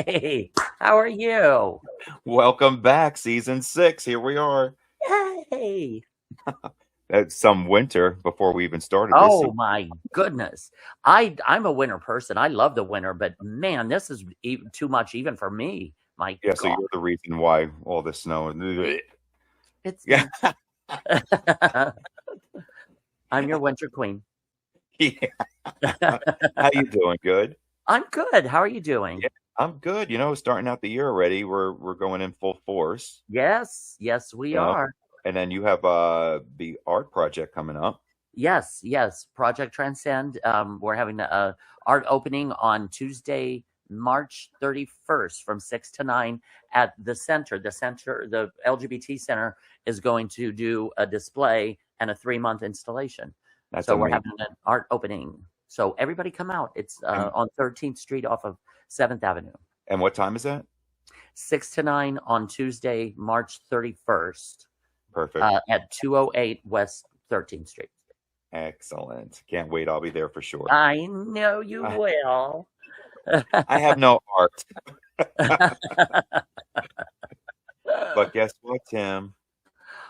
Hey, how are you? Welcome back, season 6. Here we are. Hey. That's some winter before we even started this Oh season. my goodness. I'm a winter person. I love the winter, but man, this is even too much even for me. My Yeah, so God. you're the reason why all this snow. It's Yeah, I'm your winter queen. yeah. How you doing? Good. I'm good. How are you doing? Yeah, I'm good. Starting out the year already. We're going in full force. Yes, we You know, are. and then you have the art project coming up. Yes. Project Transcend. We're having a art opening on Tuesday, March 31st from 6 to 9 at the center. The LGBT Center is going to do a display and a 3-month installation. That's So we're amazing. having an art opening. So everybody come out. It's And on 13th Street off of 7th Avenue. and what time is that? 6 to 9 on Tuesday, March 31st Perfect. at 208 West 13th Street. Excellent. Can't wait. I'll be there for sure. I know you will. I have no art, but guess what, Tim?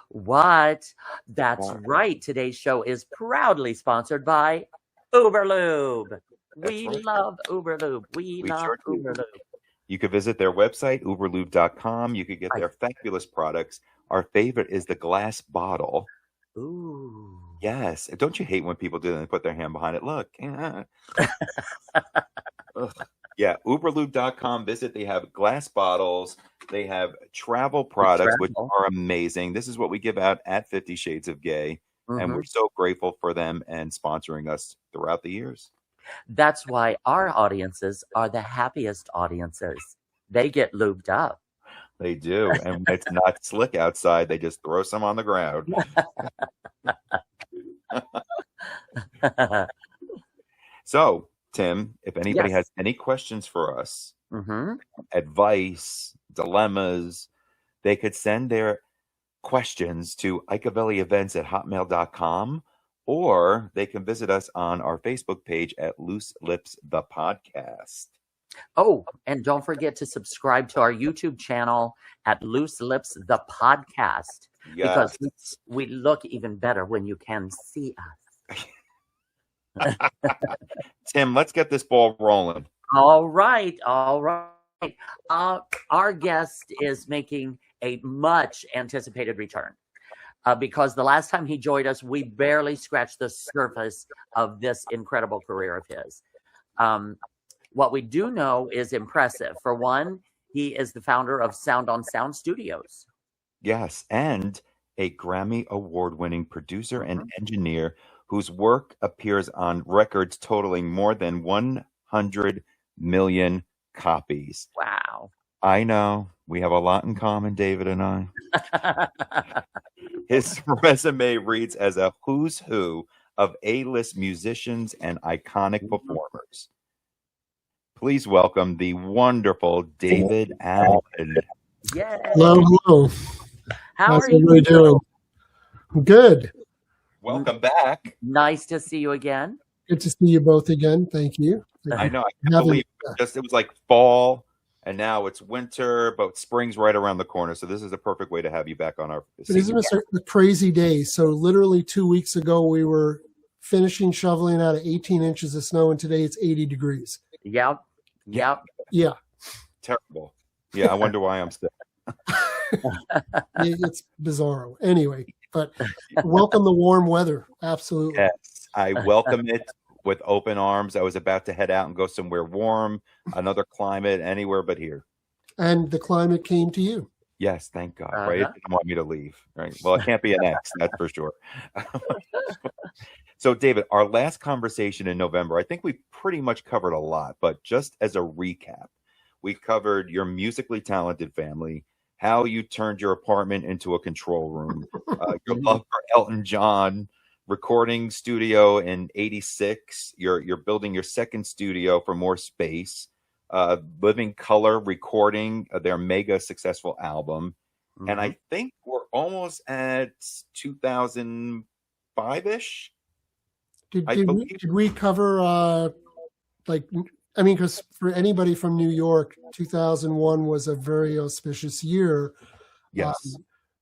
What? That's What? right. Today's show is proudly sponsored by Uberlube. That's We right. love Uberlube. We We love sure do. Uberlube. You could visit their website, uberlube.com. You could get I, their fabulous products. Our favorite is the glass bottle. ooh. Yes. Don't you hate when people do that and put their hand behind it? Look. Ugh. Yeah, uberlube.com. Visit. They have glass bottles. They have travel The products, which travel. are amazing. This is what we give out at 50 Shades of Gay. And Hmm. we're so grateful for them and sponsoring us throughout the years. That's why our audiences are the happiest audiences. They get lubed up. They do. And when it's not slick outside, they just throw some on the ground. So, Tim, if anybody Yes. has any questions for us, Hmm. advice, dilemmas, they could send their questions to ikeavellievents@hotmail.com, or they can visit us on our Facebook page at Loose Lips the Podcast. Oh, and don't forget to subscribe to our YouTube channel at Loose Lips the Podcast because Yes. we look even better when you can see us. Tim, let's get this ball rolling. All right. Our guest is making a much anticipated return because the last time he joined us, we barely scratched the surface of this incredible career of his. What we do know is impressive. For one, he is the founder of Sound on Sound Studios. Yes, and a Grammy Award-winning producer and Mhm. engineer whose work appears on records totaling more than 100 million copies. Wow. I know we have a lot in common, David and I. His resume reads as a who's who of A-list musicians and iconic performers. Please welcome the wonderful David Amlen. Yay. Hello. How How's are you everybody doing? Good. Welcome back. Nice to see you again. Good to see you both again. Thank you. I know. I can't Having- believe it was like fall and now it's winter, but spring's right around the corner. So this is the perfect way to have you back on our But isn't this a crazy day? So literally 2 weeks ago, we were finishing shoveling out of 18 inches of snow, and today it's 80 degrees. Yep. Yeah. terrible. Yeah, I wonder why I'm sick. It's bizarro. Anyway, but welcome the warm weather. Absolutely. Yes, I welcome it with open arms. I was about to head out and go somewhere warm, another climate, anywhere but here. And the climate came to you. Yes, thank God. Right? It didn't want me to leave. Right. Well, it can't be an ex, that's for sure. So, David, our last conversation in November, I think we pretty much covered a lot, but just as a recap, we covered your musically talented family, how you turned your apartment into a control room, your love for Elton John, recording studio in '86. You're building your second studio for more space. Living Color recording their mega successful album, and I think we're almost at 2005-ish. Did we cover like I mean, because for anybody from New York, 2001 was a very auspicious year. Yes.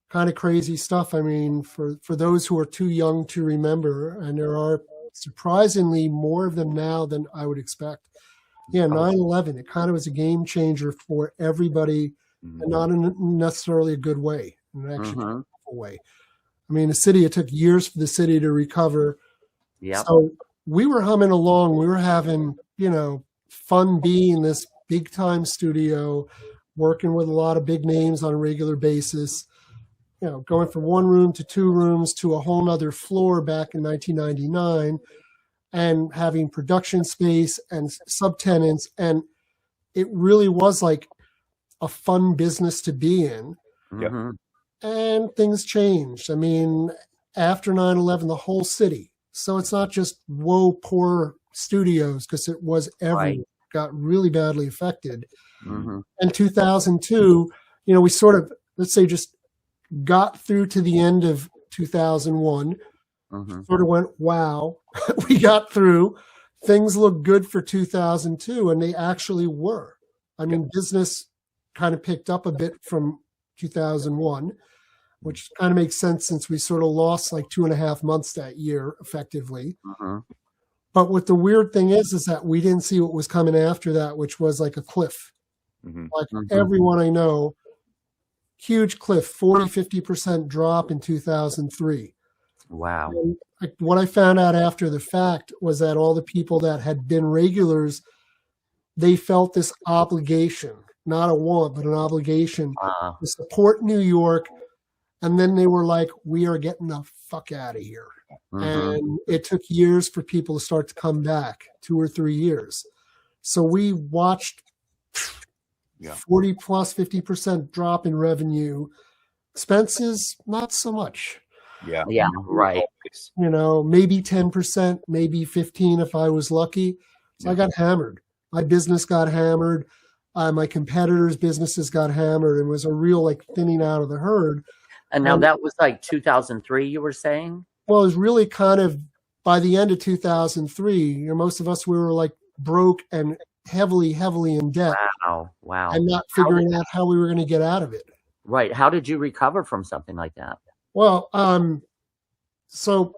Kind of crazy stuff. I mean, for those who are too young to remember, and there are surprisingly more of them now than I would expect. Yeah, 9/11, it kind of was a game changer for everybody, and not in necessarily a good way, in an actually powerful way. I mean, it took years for the city to recover. Yeah. So we were humming along. We were having, fun being in this big time studio, working with a lot of big names on a regular basis. Going from one room to two rooms to a whole nother floor back in 1999, and having production space and subtenants. And it really was like a fun business to be in. Yeah. And things changed. I mean, after 9/11, the whole city. So it's not just poor studios, because it was everywhere. Got really badly affected. In 2002, we sort of, let's say, just got through to the end of 2001, sort of went, wow, we got through. Things look good for 2002, and they actually were. I mean, business kind of picked up a bit from 2001, which kind of makes sense since we sort of lost like 2.5 months that year, effectively. But what the weird thing is that we didn't see what was coming after that, which was like a cliff. Like everyone I know, huge cliff, 40-50% drop in 2003. Wow. And what I found out after the fact was that all the people that had been regulars, they felt this obligation, not a want, but an obligation to support New York. And then they were like, we are getting the fuck out of here. And it took years for people to start to come back, 2 or 3 years. So we watched 40 plus 50% drop in revenue. Expenses, not so much. Yeah. Right. Maybe 10%, maybe 15 if I was lucky. So I got hammered. My business got hammered. My competitors' businesses got hammered, and was a real thinning out of the herd. And now that was like 2003, you were saying? Well, it was really kind of by the end of 2003. Most of us, we were like broke and heavily in debt. Wow. And not figuring out how we were going to get out of it. Right. How did you recover from something like that? Well, so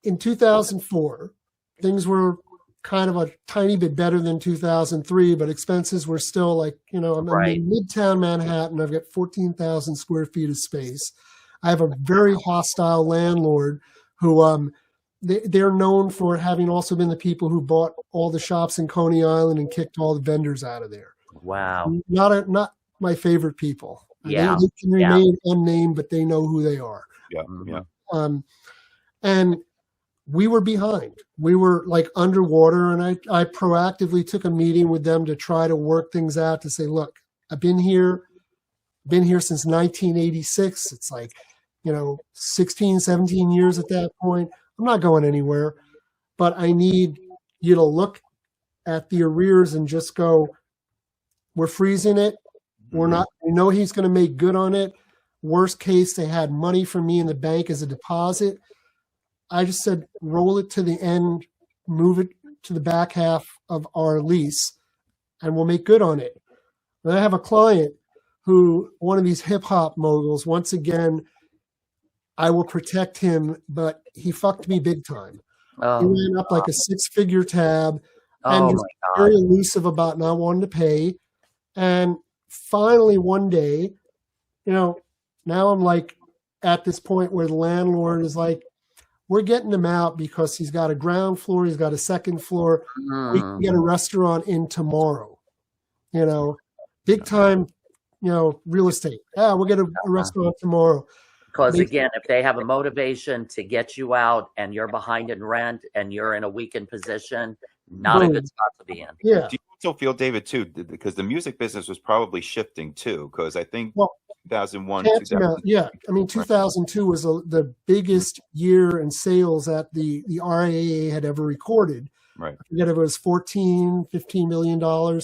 in 2004, things were kind of a tiny bit better than 2003, but expenses were still like, I'm in Midtown Manhattan. I've got 14,000 square feet of space. I have a very hostile landlord who they're known for having also been the people who bought all the shops in Coney Island and kicked all the vendors out of there. Wow. Not my favorite people. Yeah. They can remain unnamed, but they know who they are. Yeah. And we were behind. We were like underwater, and I proactively took a meeting with them to try to work things out, to say, look, I've been here since 1986. It's like, 16, 17 years at that point. I'm not going anywhere, but I need you to look at the arrears and just go, we're freezing it. We're not, we know he's going to make good on it. Worst case, they had money from me in the bank as a deposit. I just said, roll it to the end, move it to the back half of our lease, and we'll make good on it. And I have a client who, one of these hip hop moguls, once again, I will protect him, but he fucked me big time. He ran up like a 6-figure tab and just very elusive about not wanting to pay. And finally, one day, now I'm like at this point where the landlord is like, we're getting him out because he's got a ground floor, he's got a second floor. We can get a restaurant in tomorrow. Big time, real estate. Yeah, we'll get a restaurant tomorrow. Because again, if they have a motivation to get you out and you're behind in rent and you're in a weakened position, not a good spot to be in. Yeah. Do you also feel, David, too, because the music business was probably shifting too? Because I think 2001, 2002 was the biggest year in sales that the RIAA had ever recorded. Right. I forget if it was $14, $15 million.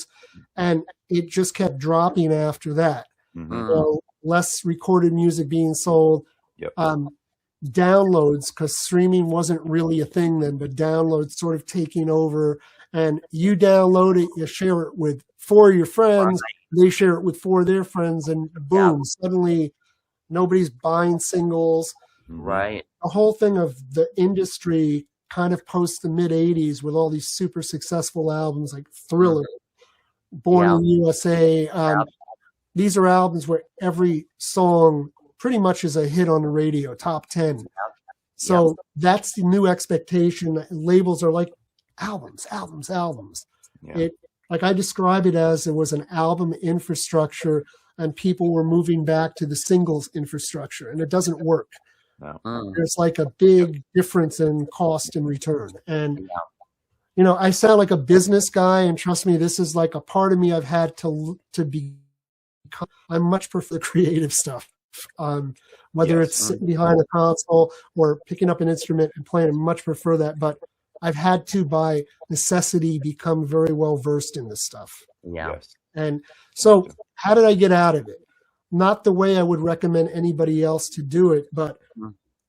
And it just kept dropping after that. Less recorded music being sold. Downloads, because streaming wasn't really a thing then, but downloads sort of taking over and you download it, you share it with 4 of your friends, they share it with 4 of their friends, and boom, suddenly nobody's buying singles. Right. The whole thing of the industry kind of post the mid 80s with all these super successful albums like Thriller, Born in the USA. These are albums where every song pretty much is a hit on the radio, top 10. So that's the new expectation. Labels are like albums. Yeah. Like I describe it as it was an album infrastructure and people were moving back to the singles infrastructure, and it doesn't work. No. There's like a big difference in cost and return. And, I sound like a business guy, and trust me, this is like a part of me I've had to become. I much prefer the creative stuff. Whether it's sitting behind a console or picking up an instrument and playing, I much prefer that. But I've had to, by necessity, become very well versed in this stuff. Yeah. And so how did I get out of it? Not the way I would recommend anybody else to do it, but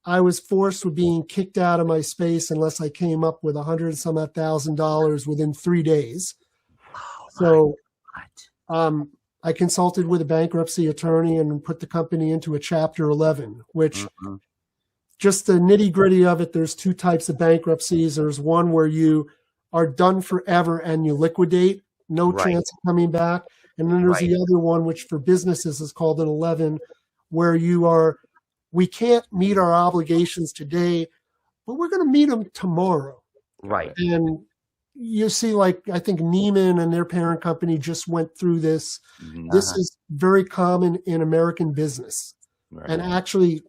I was forced with being kicked out of my space unless I came up with $100,000 within 3 days. So I consulted with a bankruptcy attorney and put the company into a Chapter 11, which just the nitty gritty of it, there's 2 types of bankruptcies. There's one where you are done forever and you liquidate, no chance of coming back. And then there's the other one, which for businesses is called an 11, where we can't meet our obligations today, but we're going to meet them tomorrow. Right. And you see, like, I think Neiman and their parent company just went through this. This is very common in American business. And actually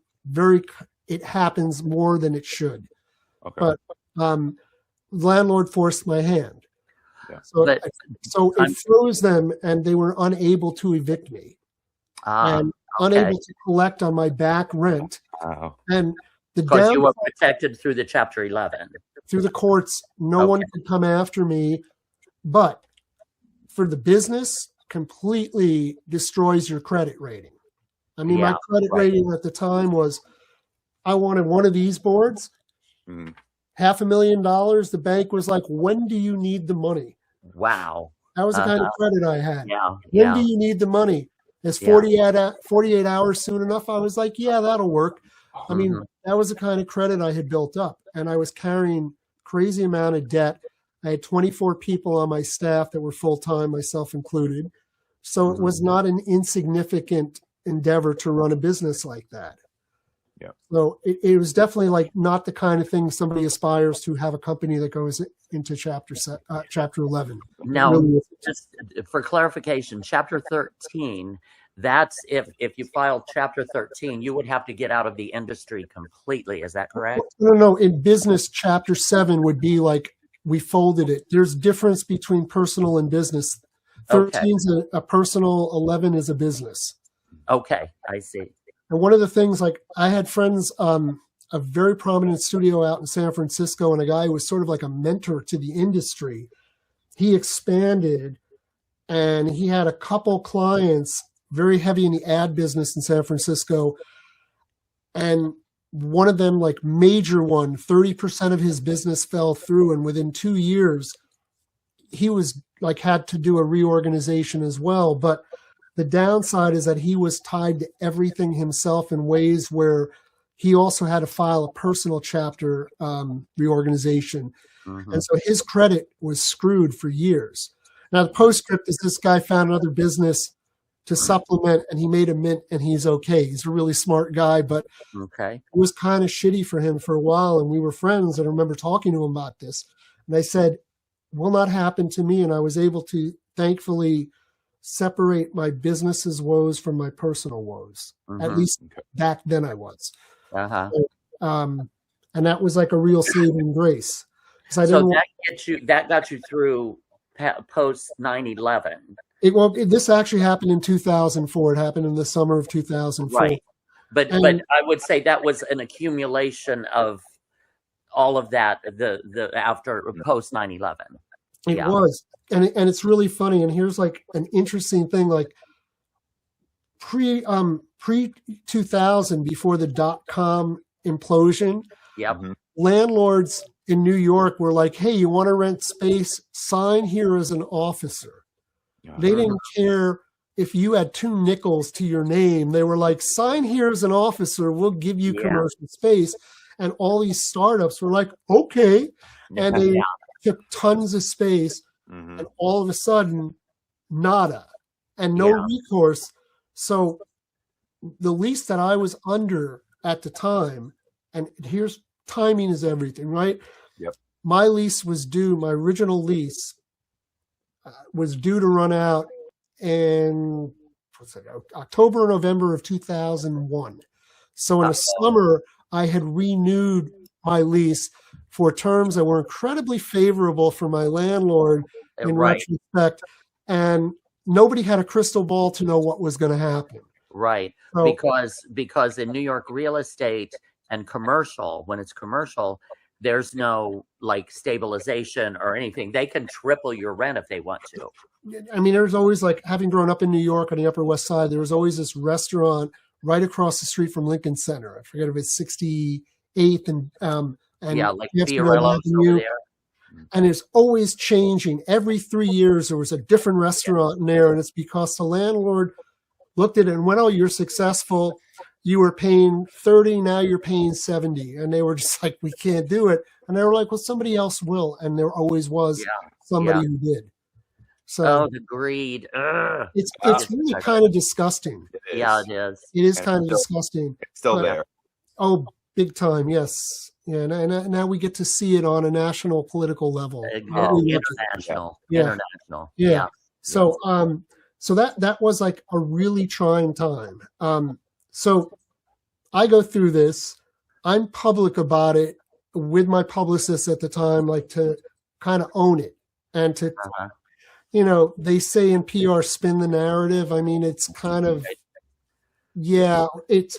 it happens more than it should. But landlord forced my hand. So it froze them, and they were unable to evict me, and unable to collect on my back rent. And because you were protected through the Chapter 11, through the courts, no one could come after me. But for the business, completely destroys your credit rating. I mean, my credit rating at the time was, I wanted one of these boards. $500,000. The bank was like, when do you need the money? Wow. That was the kind of credit I had. Yeah. When do you need the money? Is 48 hours soon enough? I was like, yeah, that'll work. I mean, that was the kind of credit I had built up. And I was carrying crazy amount of debt. I had 24 people on my staff that were full-time, myself included. So it was not an insignificant endeavor to run a business like that. Yeah. So it was definitely like not the kind of thing somebody aspires to have a company that goes into Chapter 11. Now, really, just for clarification, Chapter 13, that's if you filed Chapter 13, you would have to get out of the industry completely. Is that correct? No. In business, Chapter 7 would be like we folded it. There's difference between personal and business. 13 is a personal, 11 is a business. Okay, I see. And one of the things, like I had friends, a very prominent studio out in San Francisco, and a guy who was sort of like a mentor to the industry. He expanded, and he had a couple clients very heavy in the ad business in San Francisco. And one of them, like major one, 30% of his business fell through. And within 2 years, he was like had to do a reorganization as well. But the downside is that he was tied to everything himself in ways where he also had to file a personal chapter reorganization. And so his credit was screwed for years. Now, the postscript is this guy found another business to supplement, and he made a mint, and he's okay. He's a really smart guy, but it was kind of shitty for him for a while, and we were friends. And I remember talking to him about this. And I said, will not happen to me. And I was able to, thankfully, separate my business's woes from my personal woes. At least back then I was. So, and that was like a real saving grace. So that got you through post 9/11. This actually happened in 2004. It happened in the summer of 2004. Right. But I would say that was an accumulation of all of that, the after post 9/11. It was. And it's really funny. And here's like an interesting thing, like pre 2000, before the .com implosion, landlords in New York were like, hey, you want to rent space? Sign here as an officer. They didn't care if you had 2 nickels to your name. They were like, sign here as an officer. We'll give you commercial space. And all these startups were like, okay. And they took tons of space. And all of a sudden, nada. And no recourse. So the lease that I was under at the time, and here's timing is everything, right? Yep. My lease was due, my original lease was due to run out in October or November of 2001. So in the summer, I had renewed my lease for terms that were incredibly favorable for my landlord in retrospect. And nobody had a crystal ball to know what was going to happen. Right. So, because in New York real estate and commercial, when it's commercial, there's no like stabilization or anything. They can triple your rent if they want to. I mean, there's always, like, having grown up in New York on the Upper West Side, there was always this restaurant right across the street from Lincoln Center. I forget if it's 68th and like Fiorillo's over there. And it's always changing. Every 3 years, there was a different restaurant in there. And it's because the landlord looked at it and went, oh, you're successful. You were paying 30, now you're paying 70. And they were just like, we can't do it. And they were like, well, somebody else will. And there always was somebody who did. So the greed. It's really kind of disgusting. Yeah, it is. It is kind of disgusting. It's still there. Oh, big time. Yes. Yeah, and now we get to see it on a national political level. International. International. Yeah. So so that was like a really trying time. So I go through this. I'm public about it with my publicist at the time, like to kind of own it and to, they say in PR, spin the narrative. I mean, it's kind of, it's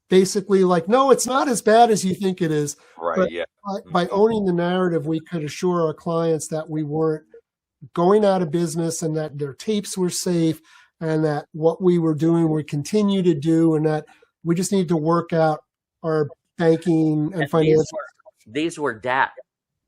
basically like, no, it's not as bad as you think it is. Right. But by owning the narrative, we could assure our clients that we weren't going out of business and that their tapes were safe and that what we were doing, we continue to do, and that we just need to work out our banking and financial. These were DAT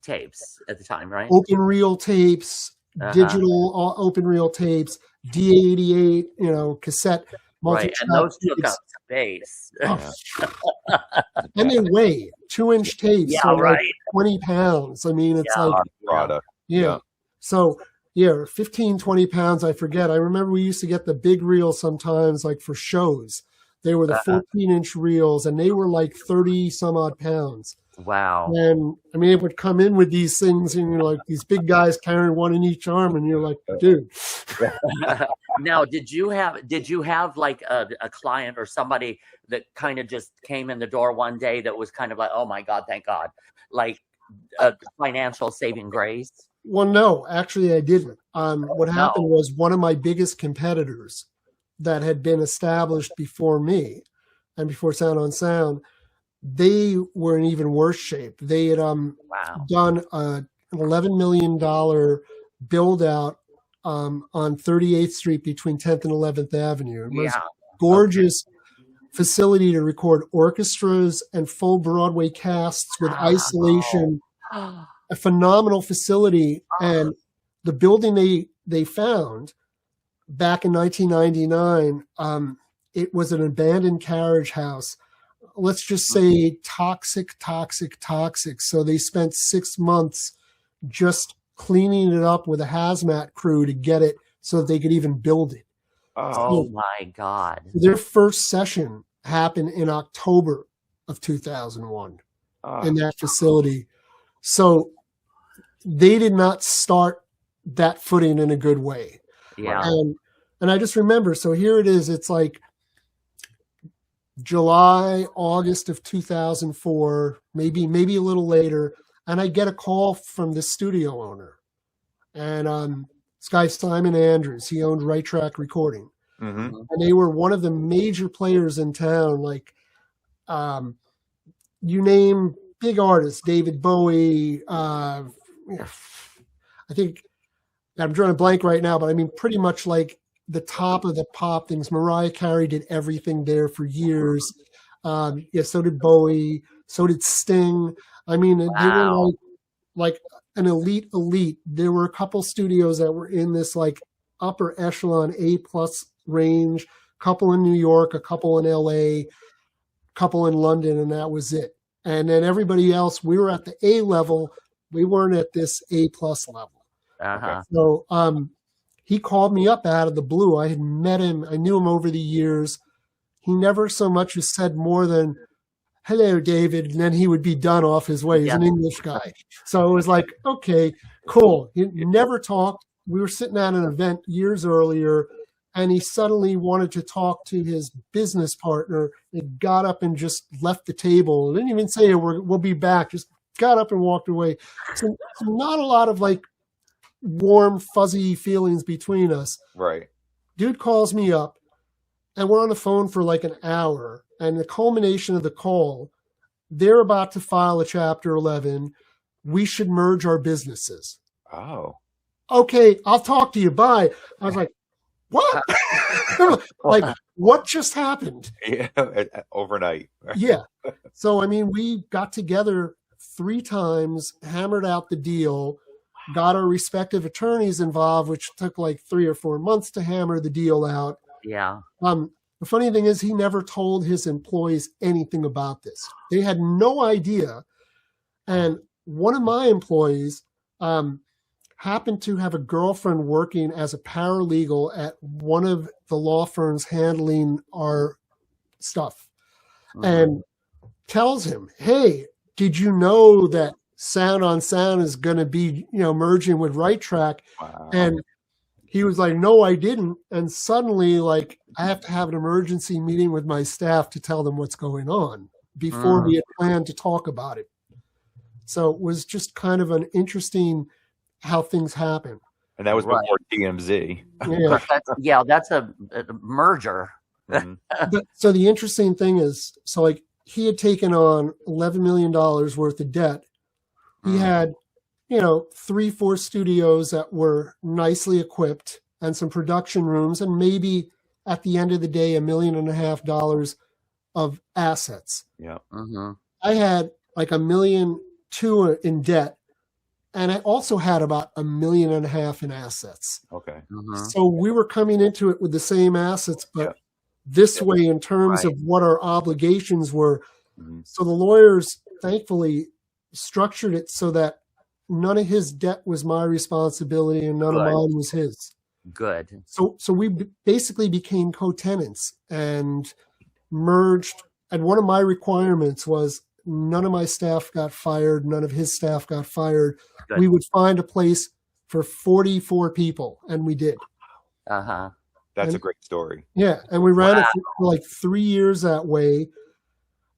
tapes at the time, right? Open reel tapes, digital open reel tapes, D88, cassette. Right, and those took up space. And they weigh 2-inch tapes, like 20 pounds. I mean, it's product. So 15, 20 pounds, I forget. I remember we used to get the big reels sometimes, like for shows. They were the 14-inch reels, and they were like 30 some odd pounds. Wow. And I mean, it would come in with these things, and you're like, these big guys carrying one in each arm, and you're like, dude. Now, did you have like a client or somebody that kind of just came in the door one day that was kind of like, oh my God, thank God, like a financial saving grace? Well, no, actually I didn't. What happened was one of my biggest competitors that had been established before me and before Sound on Sound, they were in even worse shape. They had done an $11 million build out on 38th Street between 10th and 11th Avenue. It was a gorgeous facility to record orchestras and full Broadway casts with isolation. A phenomenal facility. And the building they found back in 1999, it was an abandoned carriage house. Let's just say toxic. So they spent 6 months just cleaning it up with a hazmat crew to get it so that they could even build it. Oh my God. Their first session happened in October of 2001 in that facility. So they did not start that footing in a good way. Yeah. And I just remember, so here it is. It's like July, August of 2004, maybe a little later. And I get a call from the studio owner. And this guy, Simon Andrews, he owned Right Track Recording. Mm-hmm. And they were one of the major players in town. Like, you name big artists, David Bowie. I think I'm drawing a blank right now, but I mean, pretty much like the top of the pop things. Mariah Carey did everything there for years. So did Bowie. So did Sting. I mean, they were like like an elite. There were a couple studios that were in this like upper echelon A+ range, couple in New York, a couple in LA, couple in London, and that was it. And then everybody else, we were at the A level. We weren't at this A+ level. Uh-huh. So he called me up out of the blue. I had met him. I knew him over the years. He never so much as said more than, "Hello, David," and then he would be done off his way. He's an English guy. So it was like, okay, cool. He never talked. We were sitting at an event years earlier, and he suddenly wanted to talk to his business partner. He got up and just left the table. Didn't even say, we'll be back. Just got up and walked away. So not a lot of like warm, fuzzy feelings between us. Right. Dude calls me up, and we're on the phone for like an hour. And the culmination of the call, they're about to file a Chapter 11. We should merge our businesses. Oh. Okay, I'll talk to you. Bye. I was like, what? Like, what just happened? Yeah, overnight. Yeah. So, I mean, we got together 3 times, hammered out the deal, got our respective attorneys involved, which took like 3 or 4 months to hammer the deal out. Yeah. The funny thing is he never told his employees anything about this. They had no idea. And one of my employees happened to have a girlfriend working as a paralegal at one of the law firms handling our stuff, and tells him, "Hey, did you know that Sound on Sound is going to be, merging with Right Track?" Wow. And he was like, "No, I didn't." And suddenly, like, I have to have an emergency meeting with my staff to tell them what's going on before we had planned to talk about it. So it was just kind of an interesting how things happen. And that was before TMZ. Yeah. That's a merger. But so the interesting thing is, so like he had taken on $11 million worth of debt. He had, 3-4 studios that were nicely equipped and some production rooms, and maybe at the end of the day, $1.5 million of assets. Yeah. I had like $1.2 million in debt, and I also had about $1.5 million in assets. Okay. So we were coming into it with the same assets, but this way in terms of what our obligations were. So the lawyers thankfully structured it so that none of his debt was my responsibility and none of mine was his. Good. So we basically became co-tenants and merged. And one of my requirements was none of my staff got fired. None of his staff got fired. Good. We would find a place for 44 people, and we did. That's a great story. Yeah, and we ran it for like 3 years that way.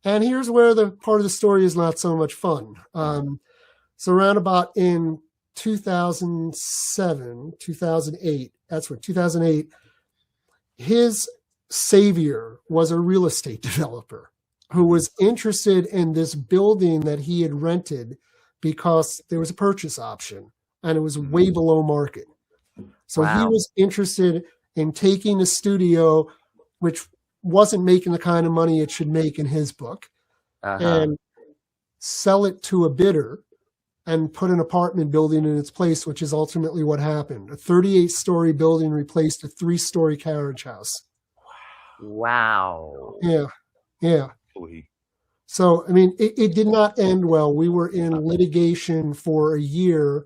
And here's where the part of the story is not so much fun. So around about in 2007, 2008, 2008, his savior was a real estate developer who was interested in this building that he had rented because there was a purchase option and it was way below market. So he was interested in taking a studio, which wasn't making the kind of money it should make in his book, and sell it to a bidder and put an apartment building in its place, which is ultimately what happened. A 38-story building replaced a 3-story carriage house. Wow. Yeah. So, I mean, it did not end well. We were in litigation for a year.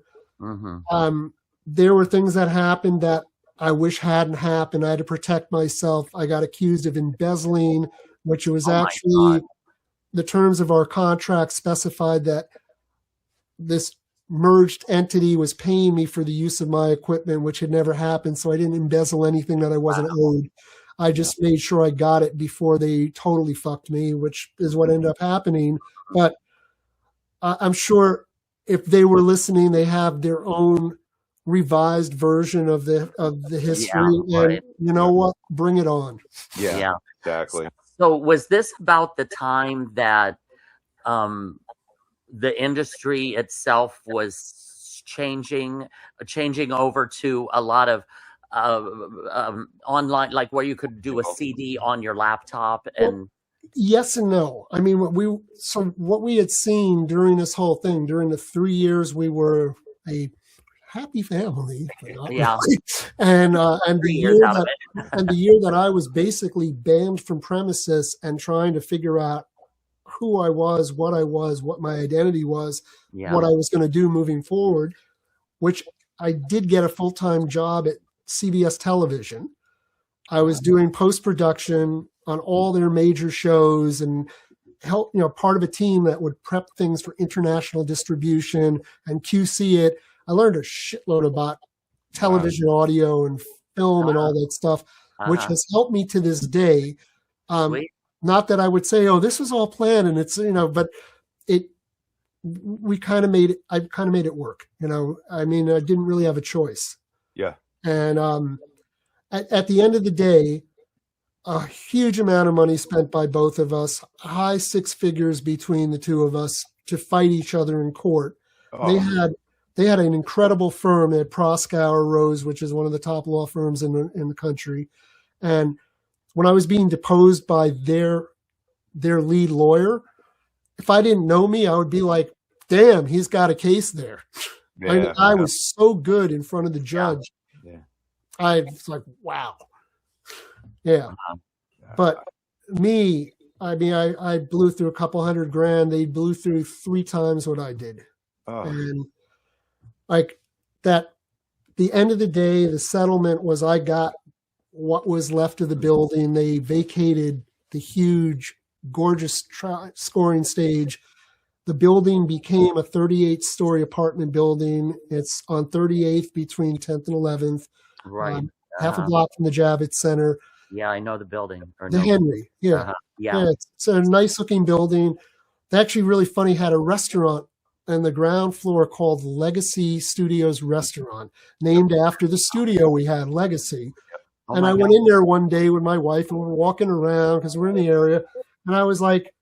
There were things that happened that I wish hadn't happened. I had to protect myself. I got accused of embezzling, which was actually the terms of our contract specified that this merged entity was paying me for the use of my equipment, which had never happened. So I didn't embezzle anything that I wasn't owed. I just made sure I got it before they totally fucked me, which is what ended up happening. But I'm sure if they were listening, they have their own revised version of the history. And you know what? Bring it on. Yeah, exactly. So was this about the time that the industry itself was changing over to a lot of online, like where you could do a CD on your laptop? And Yes and no. I mean, what we had seen during this whole thing, during the 3 years we were a happy family, but not Yeah. really. And Three years out of it. and the year that I was basically banned from premises and trying to figure out who I was, what my identity was, Yeah. what I was going to do moving forward, which I did get a full-time job at CBS Television. I was doing post-production on all their major shows and part of a team that would prep things for international distribution and QC it. I learned a shitload about television, audio, and film and all that stuff, which has helped me to this day. Not that I would say, oh, this was all planned and it's, but I kind of made it work. I mean, I didn't really have a choice. Yeah. And at the end of the day, a huge amount of money spent by both of us, high six figures between the two of us to fight each other in court. Oh. They had an incredible firm. They had Proskauer Rose, which is one of the top law firms in the country. And when I was being deposed by their lead lawyer, if I didn't know me, I would be like, damn, he's got a case there. Yeah, I was so good in front of the judge. Yeah. I was like, wow. Yeah. But me, I mean, I blew through a couple $100,000. They blew through 3 times what I did. Oh. And like that, the end of the day, the settlement was I got what was left of the building. They vacated the huge, gorgeous scoring stage. The building became a 38-story apartment building. It's on 38th between 10th and 11th. Right. Half a block from the Javits Center. Yeah, I know the building. Henry. Yeah. Yeah. It's a nice looking building. It's actually really funny. Had a restaurant on the ground floor called Legacy Studios Restaurant, named after the studio we had, Legacy. Oh, and I went in there one day with my wife and we're walking around because we're in the area. And I was like,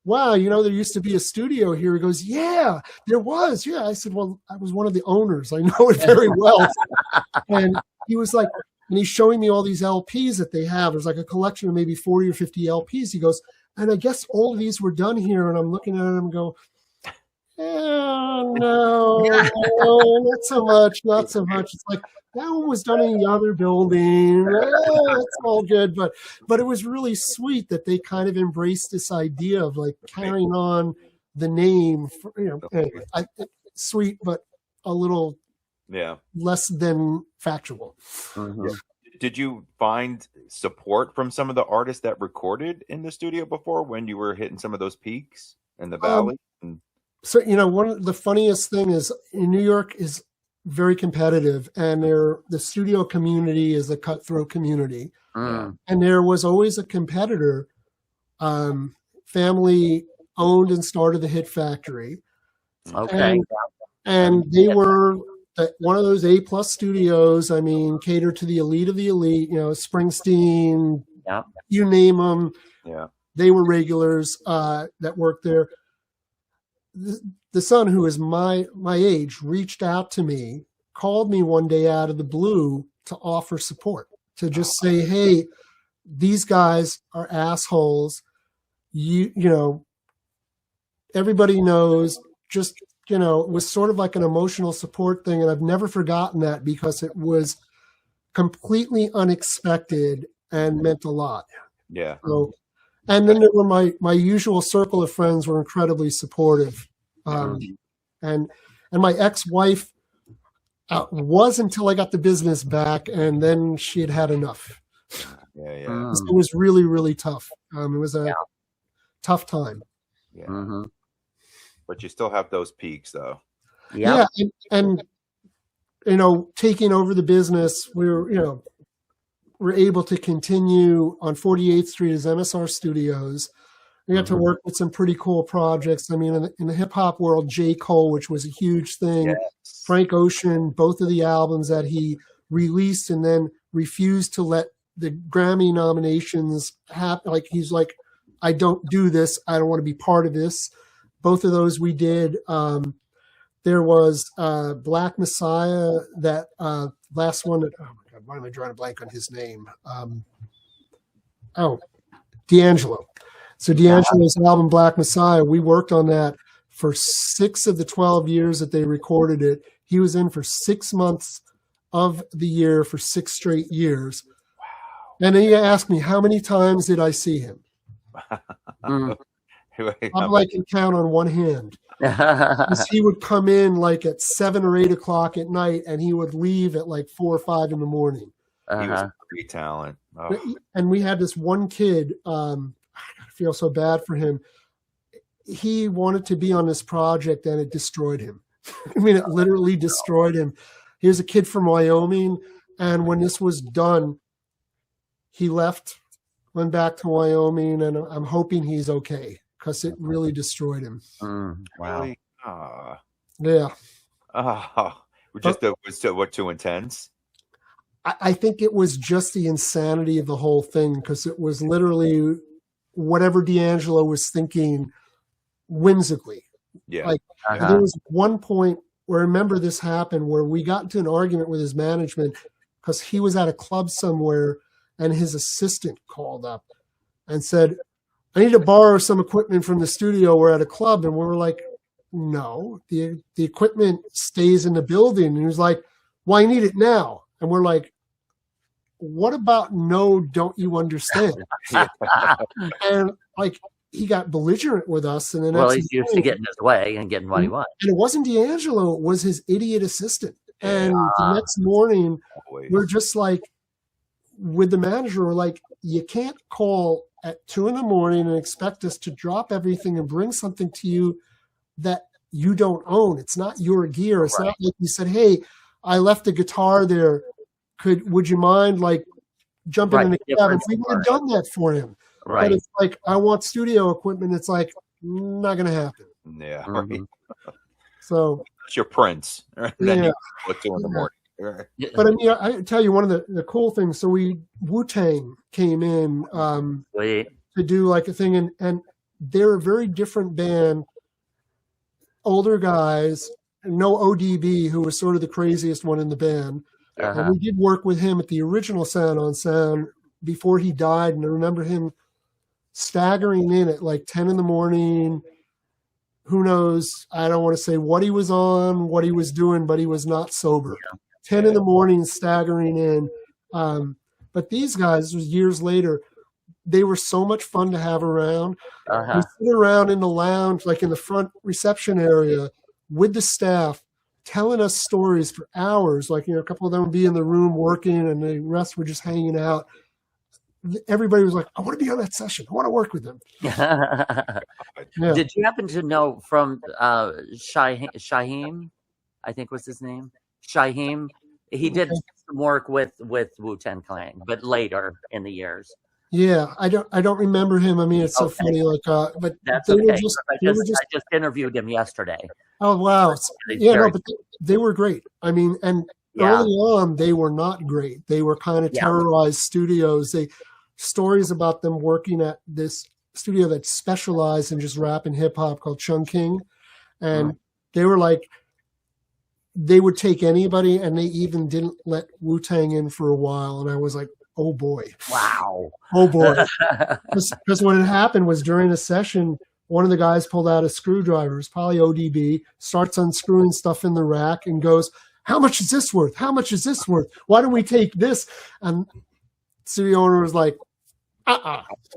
wow, there used to be a studio here. He goes, yeah, there was. Yeah. I said, well, I was one of the owners. I know it very well. And he was like, and he's showing me all these LPs that they have. There's like a collection of maybe 40 or 50 LPs. He goes, and I guess all of these were done here. And I'm looking at him and go, oh, no, not so much, not so much. It's like, that one was done in the other building. It's all good. But it was really sweet that they kind of embraced this idea of like carrying on the name. Anyway, sweet, but a little less than factual. Mm-hmm. Yeah. Did you find support from some of the artists that recorded in the studio before when you were hitting some of those peaks in the valley? So, one of the funniest thing is in New York is very competitive, and the studio community is a cutthroat community. And there was always a competitor, family owned and started the Hit Factory. Okay. And they were one of those A+ studios. I mean, catered to the elite of the elite, Springsteen, you name them. Yeah. They were regulars that worked there. The son, who is my age, reached out to me, called me one day out of the blue to offer support, to just say, hey, these guys are assholes. Everybody knows, just, it was sort of like an emotional support thing. And I've never forgotten that because it was completely unexpected and meant a lot. Yeah. So, and then there were my usual circle of friends were incredibly supportive. And my ex-wife was until I got the business back, and then she had enough. Yeah. It was really, really tough. It was a tough time. Yeah. Mm-hmm. But you still have those peaks, though. Yeah. And taking over the business, we're able to continue on 48th Street as MSR Studios. We got to work with some pretty cool projects. I mean, in the hip hop world, J. Cole, which was a huge thing. Yes. Frank Ocean, both of the albums that he released and then refused to let the Grammy nominations happen. Like, he's like, I don't do this. I don't want to be part of this. Both of those we did. There was Black Messiah, that last one. Oh my God, why am I drawing a blank on his name? D'Angelo. So D'Angelo's album Black Messiah, we worked on that for 6 of the 12 years that they recorded it. He was in for 6 months of the year for 6 straight years. Wow. And then you ask me, how many times did I see him? I can count on one hand. He would come in like at 7 or 8 o'clock at night, and he would leave at like 4 or 5 in the morning. He was a great talent. Oh. And we had this one kid, I feel so bad for him. He wanted to be on this project, and it destroyed him. I mean, it literally destroyed him. He was a kid from Wyoming, and when this was done, he left, went back to Wyoming, and I'm hoping he's okay because it really destroyed him. Wow. Yeah. Was what, too intense? I think it was just the insanity of the whole thing, because it was literally whatever D'Angelo was thinking whimsically. Yeah. Like there was one point where I remember this happened where we got into an argument with his management because he was at a club somewhere and his assistant called up and said, I need to borrow some equipment from the studio. We're at a club. And we were like, no, the equipment stays in the building. And he was like, well, I need it now. And we're like, what about no, don't you understand? And like, he got belligerent with us. And then he's used to getting his way and getting what he wants. And it wasn't D'Angelo, it was his idiot assistant. And the next morning, we're just like, with the manager, we're like, you can't call at 2 a.m. and expect us to drop everything and bring something to you that you don't own. It's not your gear. It's not like you said, hey, I left a guitar there. Would you mind like jumping in the cab? We would have done that for him. Right. But it's like, I want studio equipment. It's like, not going to happen. Yeah. So it's your Prince. Then you go at 2 a.m. But I mean, I tell you, one of the cool things. So Wu-Tang came in to do like a thing, and they're a very different band. Older guys, no ODB, who was sort of the craziest one in the band. And we did work with him at the original Sound on Sound before he died, and I remember him staggering in at like 10 a.m. Who knows? I don't want to say what he was on, what he was doing, but he was not sober. 10 a.m, staggering in. But these guys, this was years later, they were so much fun to have around. We sit around in the lounge, like in the front reception area with the staff, telling us stories for hours. Like, a couple of them would be in the room working and the rest were just hanging out. Everybody was like, I want to be on that session. I want to work with them. Did you happen to know from Shaheem, I think was his name? Shaheem, he did some work with Wu-Tang Clan, but later in the years. Yeah, I don't remember him. I mean, it's so funny. Like, but that's okay. I just interviewed him yesterday. Oh wow! But they were great. I mean, and early on they were not great. They were kind of terrorized studios. Stories about them working at this studio that specialized in just rap and hip hop called Chungking, and they were like, they would take anybody, and they even didn't let Wu-Tang in for a while. And I was like, oh boy. Wow. Oh boy. Because what had happened was during a session, one of the guys pulled out a screwdriver, it's probably ODB, starts unscrewing stuff in the rack and goes, how much is this worth? How much is this worth? Why don't we take this? And the studio owner was like,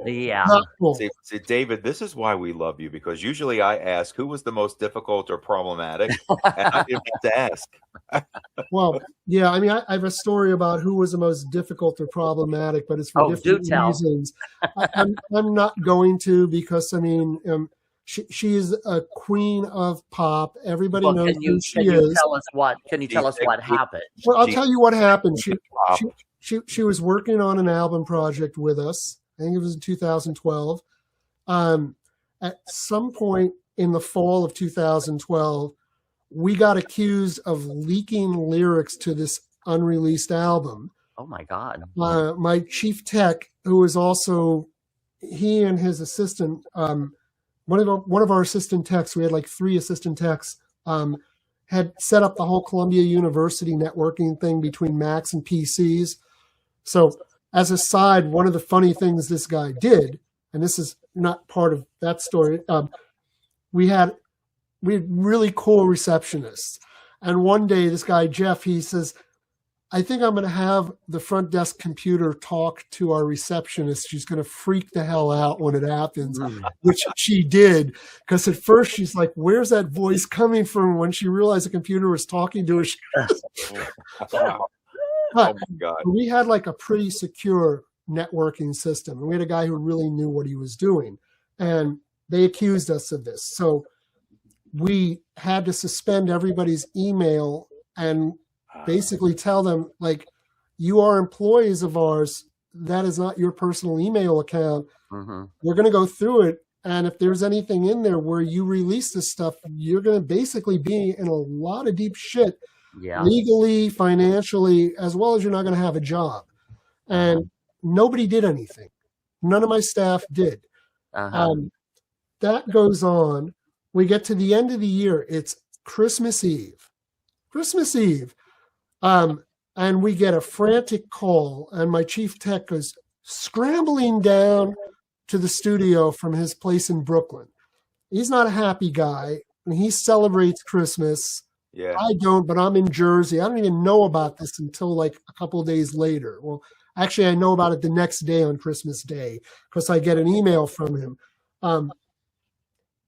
yeah. Cool. See, David, this is why we love you, because usually I ask who was the most difficult or problematic, and I didn't have to ask. Well, yeah, I mean, I have a story about who was the most difficult or problematic, but it's for different reasons. I'm not going to, because I mean, she is a queen of pop. Everybody knows who she is. Can you tell us what happened? Well, I'll tell you what happened. She was working on an album project with us. I think it was in 2012. At some point in the fall of 2012, we got accused of leaking lyrics to this unreleased album. Oh my God. My chief tech, who was also, he and his assistant, one of our assistant techs, we had like 3 assistant techs, had set up the whole Columbia University networking thing between Macs and PCs. So as a side, one of the funny things this guy did, and this is not part of that story. We had really cool receptionists. And one day, this guy, Jeff, he says, I think I'm going to have the front desk computer talk to our receptionist. She's going to freak the hell out when it happens, which she did. Because at first she's like, where's that voice coming from? When she realized the computer was talking to her. Oh But my God. we had like a pretty secure networking system. And we had a guy who really knew what he was doing. And they accused us of this. So we had to suspend everybody's email and basically tell them, like, you are employees of ours. That is not your personal email account. We're going to go through it. And if there's anything in there where you release this stuff, you're going to basically be in a lot of deep shit, legally, financially, as well as you're not going to have a job. And nobody did anything. None of my staff did. That goes on. We get to the end of the year. It's Christmas Eve. Christmas Eve. And we get a frantic call, and my chief tech goes scrambling down to the studio from his place in Brooklyn. He's not a happy guy, and he celebrates Christmas. Yeah. I don't, but I'm in Jersey. I don't even know about this until like a couple of days later. Well, actually, I know about it the next day on Christmas Day because I get an email from him.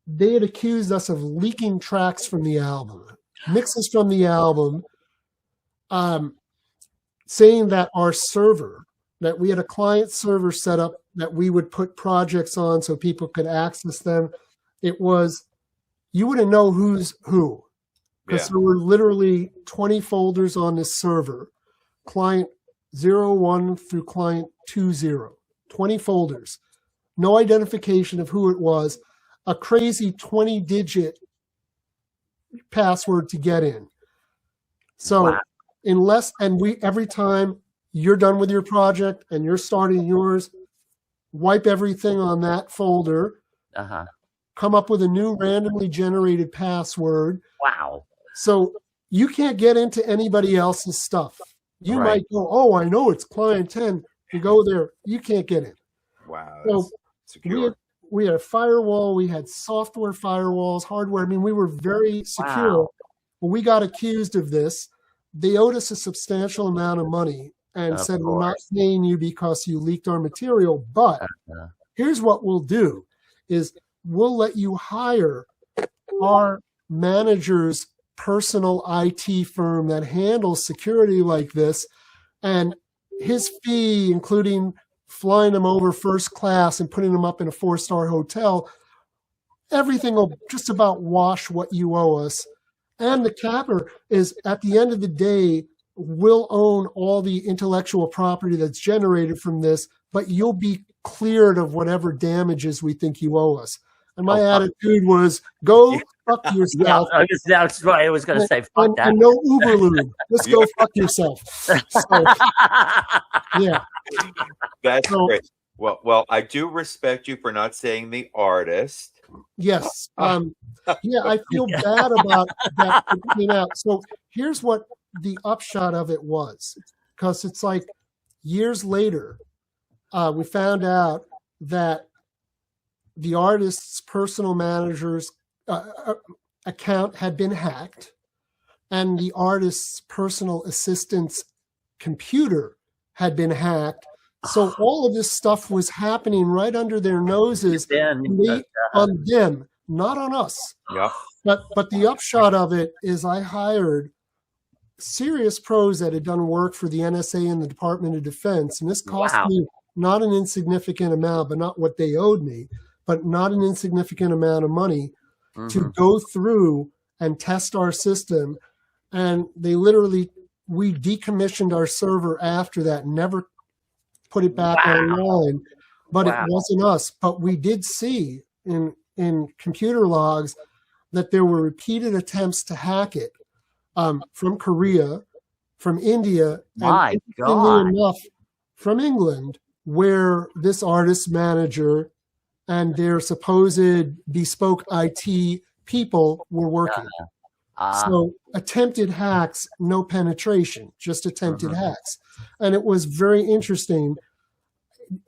They had accused us of leaking tracks from the album, mixes from the album, saying that our server, that we had a client server set up that we would put projects on so people could access them. It was, you wouldn't know who's who, because there were literally 20 folders on this server, client 01 through client 20, 20 folders, no identification of who it was, a crazy 20-digit password to get in. So unless, and we, every time you're done with your project and you're starting yours, wipe everything on that folder, come up with a new randomly generated password. Wow. So you can't get into anybody else's stuff. You might go, oh, I know it's client 10. You go there, you can't get in. Wow. So secure. we had a firewall, we had software firewalls, hardware. I mean, we were very secure. Wow. When we got accused of this, they owed us a substantial amount of money and said, we're not paying you because you leaked our material. But here's what we'll do is we'll let you hire our manager's personal IT firm that handles security like this. And his fee, including flying him over first class and putting him up in a 4-star hotel, everything will just about wash what you owe us. And the capper is, at the end of the day, we'll own all the intellectual property that's generated from this, but you'll be cleared of whatever damages we think you owe us. And my attitude was, go fuck yourself. Yeah, that's what I was going to say. Fuck that. And no Uber lube. Let's go fuck yourself. So, yeah. That's great. Well, I do respect you for not saying the artist. Yes. Yeah, I feel bad about that coming out. So here's what the upshot of it was, because it's like years later, we found out that the artist's personal manager's account had been hacked, and the artist's personal assistant's computer had been hacked. So all of this stuff was happening right under their noses, on them, not on us. Yeah. But the upshot of it is I hired serious pros that had done work for the NSA and the Department of Defense. And this cost me not an insignificant amount, but not what they owed me, but not an insignificant amount of money to go through and test our system. And they literally, we decommissioned our server after that, never put it back online, but it wasn't us. But we did see in computer logs that there were repeated attempts to hack it from Korea, from India, and interestingly enough, from England, where this artist manager and their supposed bespoke IT people were working. So attempted hacks, no penetration, just attempted hacks. And it was very interesting.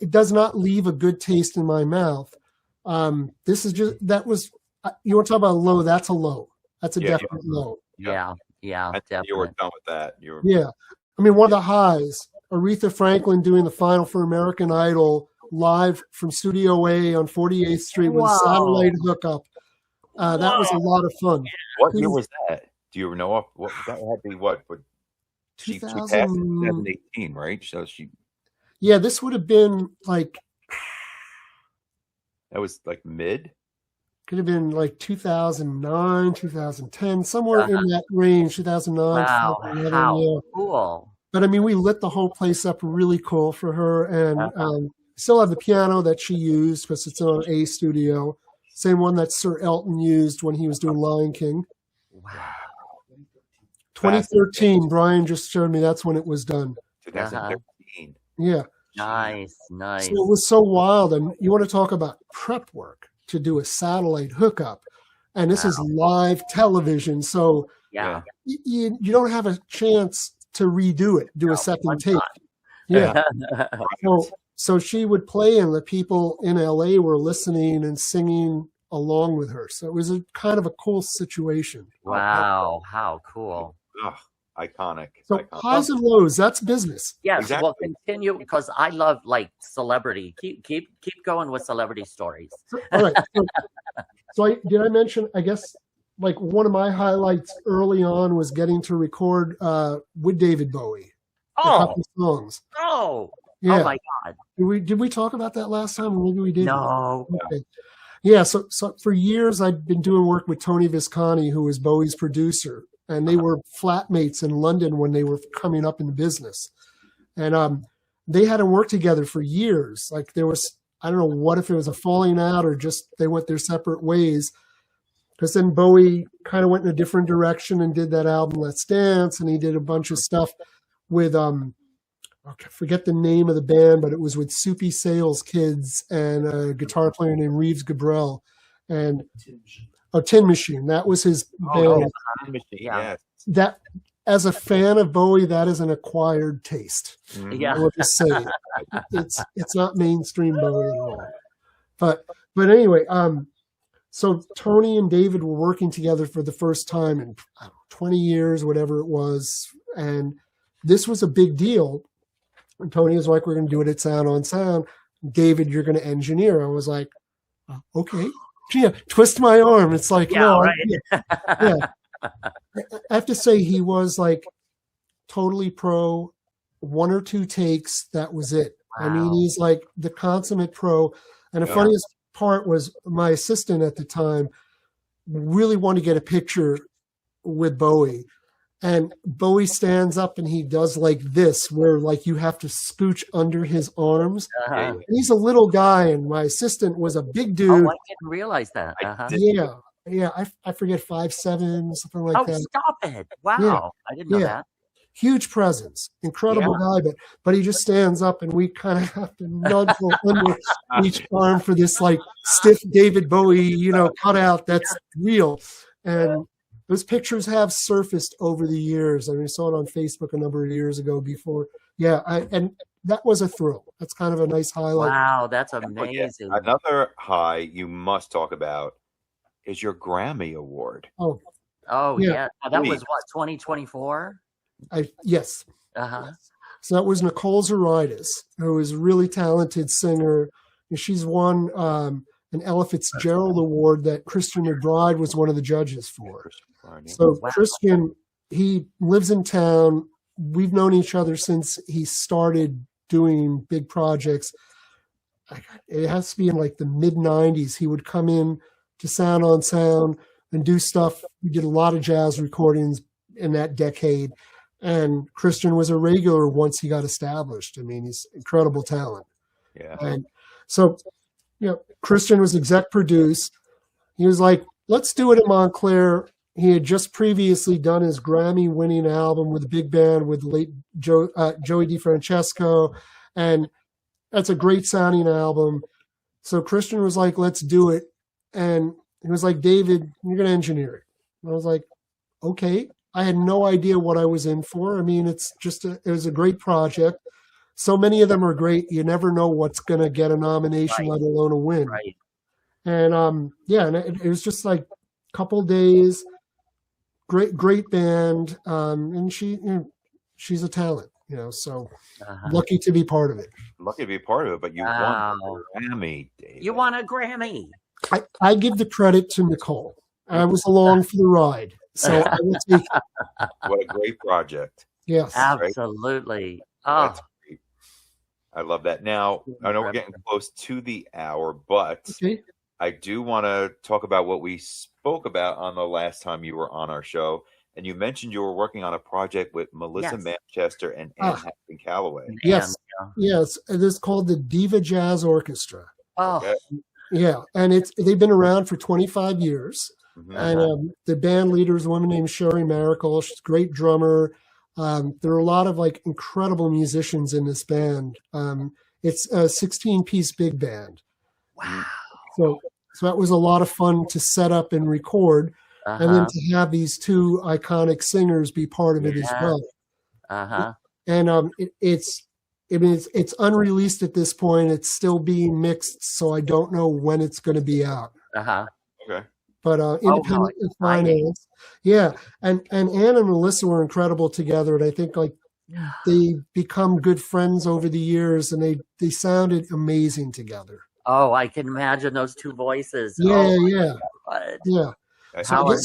it does not leave a good taste in my mouth. This is just, you want to talk about a low, that's a low. That's a definite low. Yeah, definitely. You were done with that. Yeah. I mean, one of the highs, Aretha Franklin doing the final for American Idol live from Studio A on 48th Street with a satellite hookup. That was a lot of fun. What year was that? Do you know what that had to be? What? She passed in 2018, right? So yeah, this would have been like, that was like mid. Could have been like 2009, 2010, somewhere in that range. 2009. Wow, how cool! But I mean, we lit the whole place up really cool for her, and still have the piano that she used because it's on A Studio. Same one that Sir Elton used when he was doing Lion King. Wow. 2013, Brian just showed me that's when it was done. 2013. Yeah. Nice. So it was so wild. And you want to talk about prep work to do a satellite hookup. And this is live television. So you don't have a chance to redo it, do a second take. Yeah. So she would play, and the people in LA were listening and singing along with her. So it was a kind of a cool situation. Wow, how cool. Iconic. So highs and lows, that's business. Yes, exactly. Well, continue, because I love like celebrity. Keep going with celebrity stories. All right. So did I mention, I guess, like one of my highlights early on was getting to record with David Bowie. A couple songs. Yeah. Oh my God. Did we talk about that last time? Maybe we did. No. Okay. Yeah. So for years I'd been doing work with Tony Visconti, who was Bowie's producer, and they were flatmates in London when they were coming up in the business. And they hadn't worked together for years. Like there was, I don't know what if it was a falling out or just they went their separate ways. Because then Bowie kind of went in a different direction and did that album Let's Dance, and he did a bunch of stuff with I forget the name of the band, but it was with Soupy Sales Kids and a guitar player named Reeves Gabrel and Tin Machine. That was his band. Tin Machine, yeah. That, as a fan of Bowie, that is an acquired taste. Yeah, I will just say it's not mainstream Bowie at all. But anyway, so Tony and David were working together for the first time in 20 years, whatever it was, and this was a big deal. And Tony was like, we're going to do it at Sound on Sound. David, you're going to engineer. I was like, okay. Yeah, twist my arm. It's like, no. Right. I have to say he was like totally pro, one or two takes. That was it. Wow. I mean, he's like the consummate pro. And the funniest part was my assistant at the time really wanted to get a picture with Bowie. And Bowie stands up and he does like this, where like you have to scooch under his arms. And he's a little guy, and my assistant was a big dude. Oh, I didn't realize that. Yeah. I forget 5'7", something like that. Oh, stop it! Wow, I didn't know that. Huge presence, incredible guy, but he just stands up, and we kind of have to nudge under each arm for this like stiff David Bowie, cutout that's real. And those pictures have surfaced over the years. I mean, I saw it on Facebook a number of years ago before. Yeah, and that was a thrill. That's kind of a nice highlight. Wow, that's amazing. Another high you must talk about is your Grammy Award. Oh yeah. That was what, 2024? Yes. So that was Nicole Zaritis, who is a really talented singer. And she's won an Ella Fitzgerald Award that Christian McBride was one of the judges for. So Christian, he lives in town. We've known each other since he started doing big projects. It has to be in like the mid-90s. He would come in to Sound on Sound and do stuff. We did a lot of jazz recordings in that decade. And Christian was a regular once he got established. I mean, he's incredible talent. Yeah. And so, Christian was exec produced. He was like, let's do it in Montclair. He had just previously done his Grammy-winning album with a big band with late Joey DeFrancesco, and that's a great sounding album. So Christian was like, let's do it. And he was like, David, you're going to engineer it. And I was like, okay. I had no idea what I was in for. I mean, it was a great project. so many of them are great. You never know what's going to get a nomination, Right. let alone a win. Right. And yeah, and it was just like a couple days. Great band, and she's a talent, so lucky to be part of it. Lucky to be part of it, but you won a Grammy, David. You won a Grammy. I give the credit to Nicole. I was along for the ride, so I will take it. What a great project. Yes. Absolutely. Oh, That's great. I love that. Now, I know we're getting close to the hour, but Okay. I do want to talk about what we spoke about on the last time you were on our show. And you mentioned you were working on a project with Melissa Yes. Manchester and Anne Hampton Callaway. Yes. and, Yes. It is called the Diva Jazz Orchestra. oh, Okay. Yeah, and they've been around for 25 years. Mhm. And the band leader is a woman named Sherry Maracle. She's a great drummer. There are a lot of like incredible musicians in this band. It's a 16-piece big band. wow. So that was a lot of fun to set up and record, and then to have these two iconic singers be part of it as well. And it's unreleased at this point. It's still being mixed, so I don't know when it's going to be out. Okay. But independent finance, yeah. And Anne and Melissa were incredible together, and I think like they become good friends over the years, and they sounded amazing together. Oh, I can imagine those two voices. Yeah, Oh, yeah, God. yeah. So How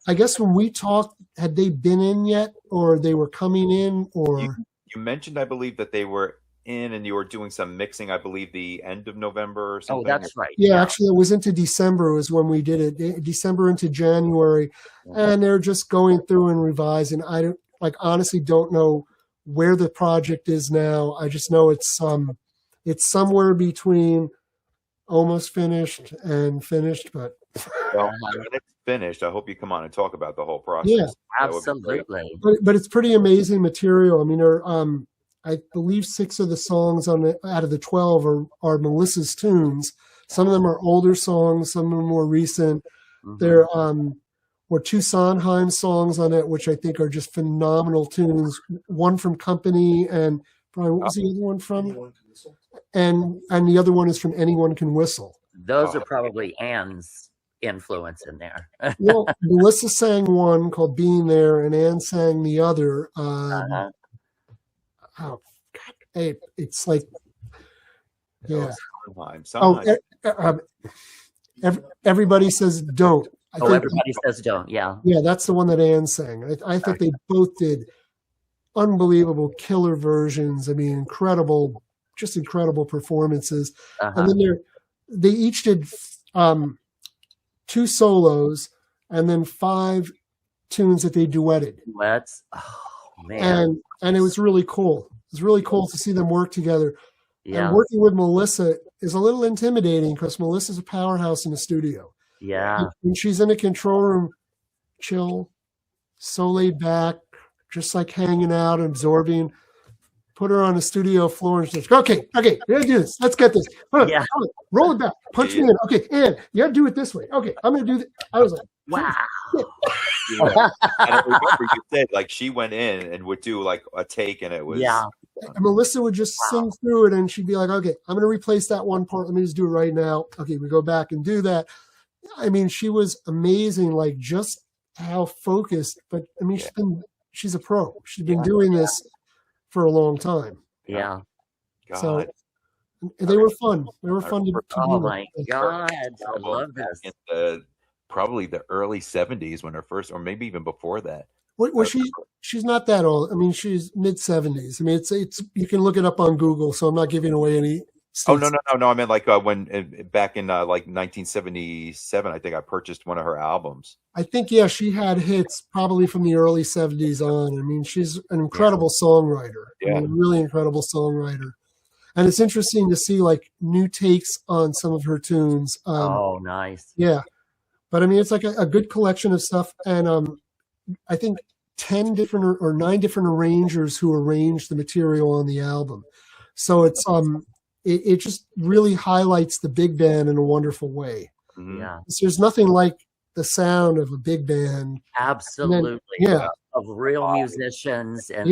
I guess when we talked, had they been in yet, or they were coming in, or You mentioned, I believe, that they were in and you were doing some mixing, I believe, the end of November or something. Oh, that's right. yeah, actually, it was into December was when we did it. December into January, and they're just going through and revising. I don't honestly don't know where the project is now. I just know it's somewhere between almost finished and finished, but Well, when it's finished, I hope you come on and talk about the whole process. Yeah. That would be great. Absolutely. but it's pretty amazing material. I mean, I believe 6 of the songs out of the 12 are Melissa's tunes. Some of them are older songs, some of them more recent. There were 2 Sondheim songs on it, which I think are just phenomenal tunes. One from Company, and probably what was the other one from? And the other one is from Anyone Can Whistle. Those are probably Anne's influence in there. Well, Melissa sang one called Being There, and Anne sang the other. Oh, God. It's like, yeah. Sondheim. Everybody Says Don't. Everybody Says Don't. Yeah. Yeah, that's the one that Anne sang. I think they both did unbelievable killer versions. I mean, incredible performances. And then they each did 2 solos and then 5 tunes that they duetted. Duets. Oh, man. And it was really cool. It was really cool to see them work together. Yeah. And working with Melissa is a little intimidating because Melissa's a powerhouse in the studio. Yeah. When she's in the control room, chill, so laid back, just like hanging out, absorbing. Put her on the studio floor and she's like, okay, we're gonna do this. Let's get this. Yeah. Roll it back. Punch me in. Okay, and you gotta do it this way. Okay, I'm gonna do this. I was like, wow. Yeah. And I remember you said like she went in and would do like a take, and it was And Melissa would just sing through it, and she'd be like, okay, I'm gonna replace that one part. Let me just do it right now. Okay, we go back and do that. I mean, she was amazing, like just how focused, but I mean, she's a pro. She's been doing this for a long time. Yeah. God. So they were fun. They were fun to Oh do. my God. I love this. In probably the early 70s when her first, or maybe even before that. Well, she's not that old. I mean, she's mid 70s. I mean, it's you can look it up on Google. So I'm not giving away any. Oh no! I meant like when back in like 1977, I think I purchased one of her albums. I think she had hits probably from the early 70s on. I mean, she's an incredible songwriter. Yeah, I mean, really incredible songwriter. And it's interesting to see like new takes on some of her tunes. Oh, nice. Yeah, but I mean, it's like a good collection of stuff, and I think 10 different or 9 different arrangers who arranged the material on the album. So it's it just really highlights the big band in a wonderful way. Yeah. There's nothing like the sound of a big band. Absolutely. Then, Of real musicians and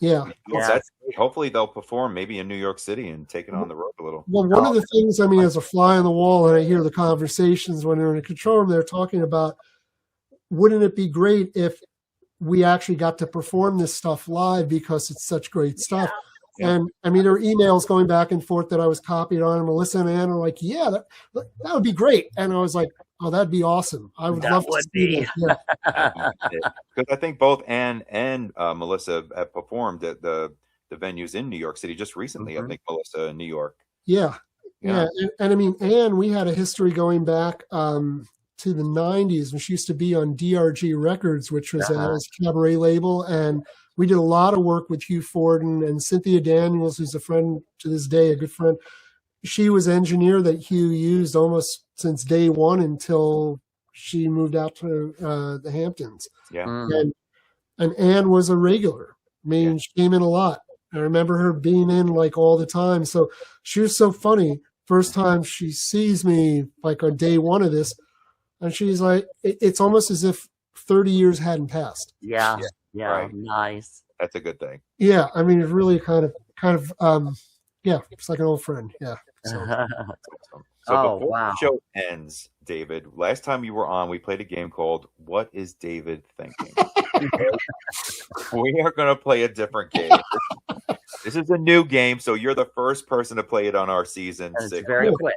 Yeah. Well, that's great. Hopefully they'll perform maybe in New York City and take it on the road a little. Well, one of the things, I mean, as a fly on the wall, and I hear the conversations when they're in a control room, they're talking about, wouldn't it be great if we actually got to perform this stuff live because it's such great stuff? Yeah. And I mean, there were emails going back and forth that I was copied on, and Melissa and Ann are like, yeah, that would be great. And I was like, oh, that'd be awesome. I would love to see that. Yeah. Because I think both Ann and Melissa have performed at the venues in New York City just recently. I think Melissa in New York. Yeah. And I mean, Ann, we had a history going back to the 90s when she used to be on DRG Records, which was a cabaret label. And we did a lot of work with Hugh Forden and Cynthia Daniels, who's a friend to this day, a good friend. She was engineer that Hugh used almost since day one until she moved out to the Hamptons. Yeah. And Ann was a regular. I mean, she came in a lot. I remember her being in like all the time. So she was so funny. First time she sees me like on day one of this, and she's like, it's almost as if 30 years hadn't passed. Yeah. Right. Nice. That's a good thing. Yeah. I mean, it's really kind of, it's like an old friend. Yeah. So, so before the show ends, David, last time you were on, we played a game called What is David Thinking? We are going to play a different game. This is a new game, so you're the first person to play it on our season. It's very quick.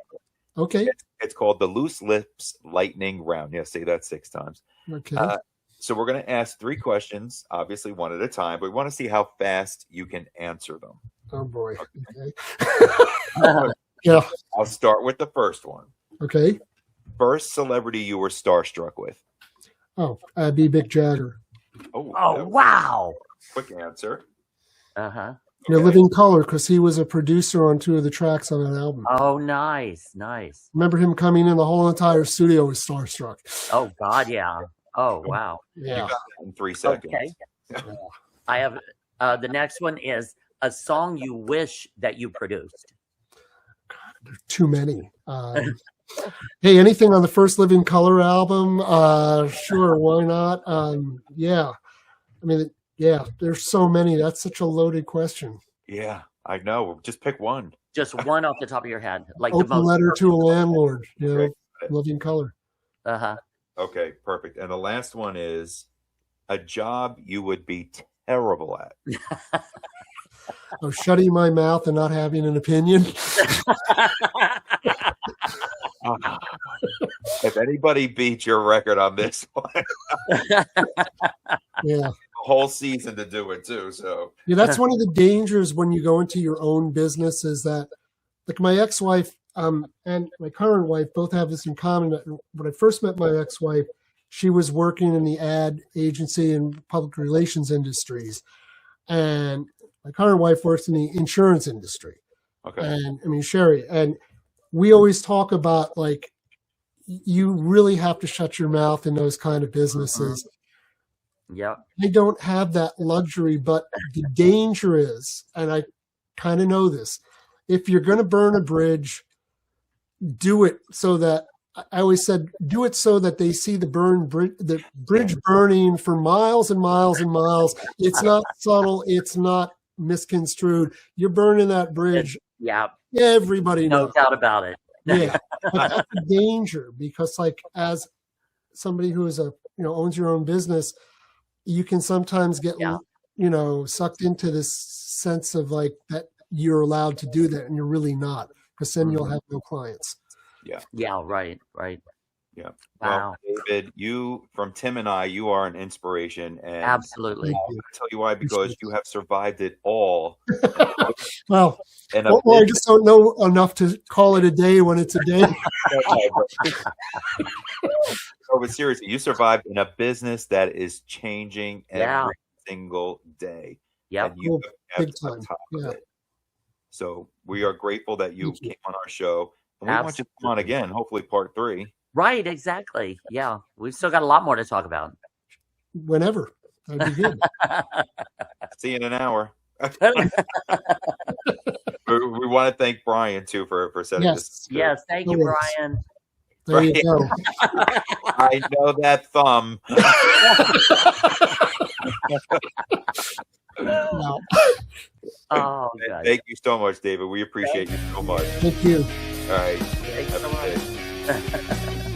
Okay. It's called the Loose Lips Lightning Round. Yeah, say that 6 times. Okay. So we're going to ask 3 questions, obviously one at a time, but we want to see how fast you can answer them. Oh, boy. Okay. Yeah. I'll start with the first one. Okay. First celebrity you were starstruck with? Oh, I'd be Mick Jagger. Oh, wow. Quick answer. Uh-huh. Okay. Living Color, because he was a producer on 2 of the tracks on that album. Oh, nice. Remember him coming in, the whole entire studio was starstruck. Oh, God, yeah. Oh, wow. Yeah. You got that in 3 seconds. Okay. I have, the next one is a song you wish that you produced. God, there's too many. Hey, anything on the first Living Color album? Sure, why not? Yeah. I mean, yeah, there's so many. That's such a loaded question. Yeah, I know. Just pick one. Just one off the top of your head. Like Open the most Letter to a Landlord, Living Color. Uh-huh. Okay, perfect. And the last one is a job you would be terrible at. Oh, shutting my mouth and not having an opinion. If anybody beat your record on this one, Yeah. whole season to do it too. So yeah, that's one of the dangers when you go into your own business is that, like my ex-wife and my current wife both have this in common. When I first met my ex-wife, she was working in the ad agency and public relations industries, and my current wife works in the insurance industry. okay, And I mean, Sherry, and we always talk about like you really have to shut your mouth in those kind of businesses. Yep. I don't have that luxury, but the danger is, and I kind of know this, if you're going to burn a bridge, do it so that, I always said, do it so that they see the bridge burning for miles and miles and miles. It's not subtle. It's not misconstrued. You're burning that bridge. Yeah. Everybody knows. No doubt about it. Yeah. But that's a danger because like as somebody who is owns your own business, you can sometimes get, sucked into this sense of like that you're allowed to do that and you're really not, because then you'll have no clients. yeah, Yeah, right. yeah. Wow. Well, David, from Tim and I, you are an inspiration, and Absolutely. Thank I'll tell you why, because you have survived it all. Well, And I just don't know enough to call it a day when it's a day. but seriously, you survived in a business that is changing every single day. Yep. And you have Big kept on time. top of Yeah. it. So we are grateful that you Thank you. came on our show. And we want you to come on again, hopefully part 3. Right, exactly. Yeah. We've still got a lot more to talk about. Whenever. That'd be good. See you in an hour. We want to thank Brian too for setting this. Yes, thank you, Brian. There you go. I know that thumb. Wow. Oh, God. Thank you so much, David. We appreciate you so much. Thank you. All right. Thanks Have so a good day. much.